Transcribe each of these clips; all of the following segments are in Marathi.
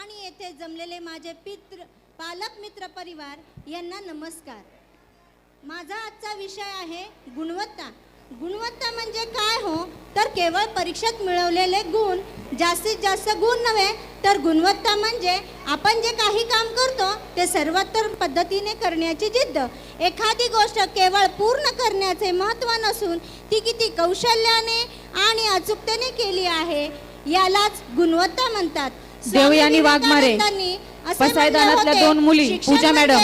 आणि येथे जमलेले माझे पालक मित्र परिवार यांना नमस्कार। माझा आजचा विषय आहे गुणवत्ता। गुणवत्ता म्हणजे काय हो, तर केवळ परीक्षेत मिळवलेले गुण, जास्तीत जास्त गुण नव्हे, तर गुणवत्ता म्हणजे आपण जे काही काम करतो ते सर्वोत्तम पद्धतीने करण्याची जिद्द। एखादी गोष्ट केवळ पूर्ण करण्याचे महत्त्व नसून ती किती कौशल्याने आणि अचूकतेने केली आहे यालाच गुणवत्ता म्हणतात। देवयानी वाघमारे, पसायदानातल्या 2 मुली पूजा मॅडम,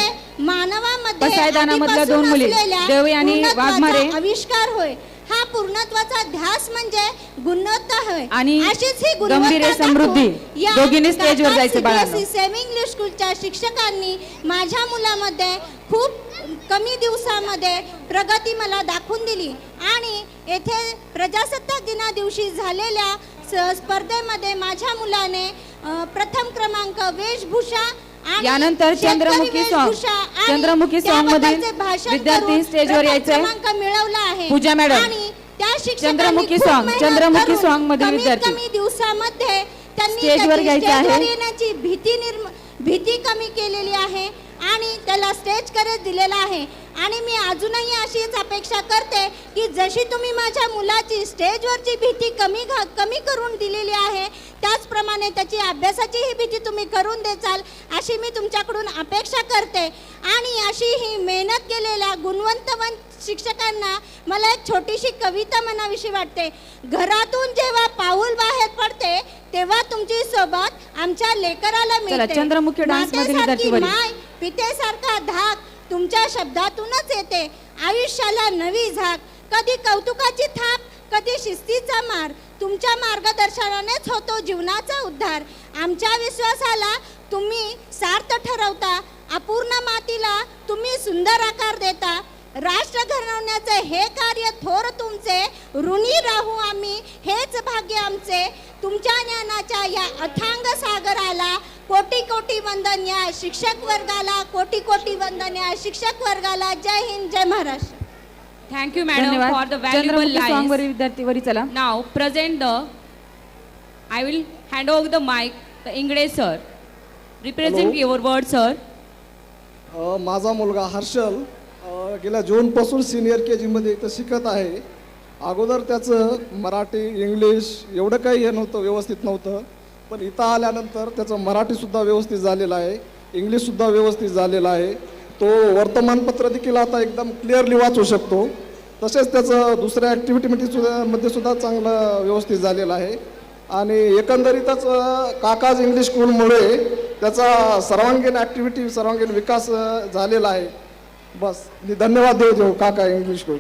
मानवामध्ये पसायदानामधल्या 2 मुली देवयानी वाघमारे आविष्कार होय। हा पूर्णत्वाचा ध्यास म्हणजे गुणवत्ता होय। आणि अशीच ही गंभीर समृद्धी दोघींनी स्टेजवर जायचं बाळांनो। सेमी इंग्लिश स्कूलच्या शिक्षकांनी माझ्या मुलामध्ये खूप कमी दिवसामध्ये प्रगती मला दाखवून दिली आणि येथे प्रजासत्ताक दिना दिवशी झालेल्या स्पर्धेमध्ये माझ्या मुलाने प्रथम क्रमांक वेशभूषा यानंतर चंद्रमुखी सॉन्ग मधील विद्यार्थी स्टेजवर यायचे क्रमांक मिळवला आहे पूजा मॅडम। आणि त्या चंद्रमुखी सॉन्ग मधील विद्यार्थी कमी दिवसामध्ये त्यांनी स्टेजवर यायचे आहे। येण्याची भीती कमी केलेली आहे आणि त्याला स्टेज करेज दिलेला आहे। आणि मी अजूनही अशीच अपेक्षा करते की जशी तुम्ही माझ्या मुलाची स्टेजवरची भीती कमी करून दिलेली आहे, त्याचप्रमाणे त्याची अभ्यासाची ही भीती तुम्ही करून देचाल अशी मी तुमच्याकडून अपेक्षा करते। आणि अशी ही मेहनत केलेल्या गुणवंतवंत शिक्षकांना मला एक छोटीशी कविता म्हणावीशी वाटते। घरातून जेव्हा पाऊल बाहेर पडते तेव्हा तुमची सोबत आमच्या लेकराला मिळते। चंद्रमुखी डान्स मधील विद्यार्थी माय पितेसारखा धाक तुमच्या शब्दातूनच येते। आयुष्याला नवी झाक, कधी कौतुकाची थाप, कधी शिस्तीचा मार, तुमच्या मार्गदर्शनानेच होतो जीवनाचा उद्धार। आमच्या विश्वासाला तुम्ही सार्थ ठरवता, अपूर्ण मातीला तुम्ही सुंदर आकार देता। राष्ट्र घडवण्याचे हे कार्य थोर तुमचे, ऋणी राहू आम्ही हेच भाग्य आमचे। तुमच्या ज्ञानाच्या या अथांग सागराला कोटी कोटी वंदन या शिक्षक वर्गाला, कोटी कोटी वंदन या शिक्षक वर्गाला। जय हिंद, जय Maharashtra. Thank you, madam, for the valuable lines. विद्यार्थी चला। Now present I will hand over the mic to Ingre sir. Represent your word, sir. माझा मुलगा हर्षल गेल्या जूनपासून सिनियर KG मध्ये इथं शिकत आहे। अगोदर त्याचं मराठी इंग्लिश एवढं काही हे नव्हतं, व्यवस्थित नव्हतं, पण इथं आल्यानंतर त्याचं मराठीसुद्धा व्यवस्थित झालेलं आहे, इंग्लिशसुद्धा व्यवस्थित झालेलं आहे। तो वर्तमानपत्र देखील आता एकदम क्लिअरली वाचू शकतो। तसेच त्याचं दुसऱ्या ॲक्टिव्हिटीमध्ये सुद्धा चांगलं व्यवस्थित झालेलं आहे। आणि एकंदरीतच काकाज इंग्लिश स्कूलमुळे त्याचा सर्वांगीण विकास झालेला आहे। बस मी धन्यवाद देऊ काका English school.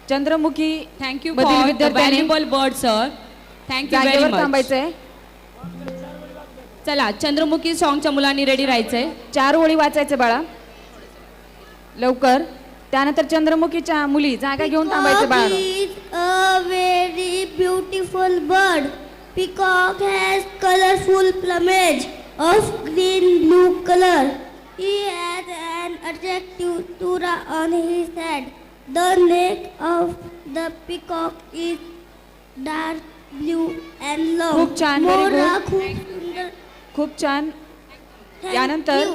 Chandramukhi Thank you for the valuable word, sir. Thank you very much. थांबायचंय। चला चंद्रमुखी सॉन्गच्या मुलांनी रेडी राहायचंय। 4 ओळी वाचायचे बाळा लवकर। त्यानंतर चंद्रमुखीच्या मुली जागा घेऊन थांबायचे बाळा। A very beautiful bird. Peacock has colorful plumage of green blue color. He has an attractive tura on his head. The neck of the peacock is dark blue and long. खूप छान, very good. मोरा खूप सुंदर. खूप छान। Thank यानंतर you.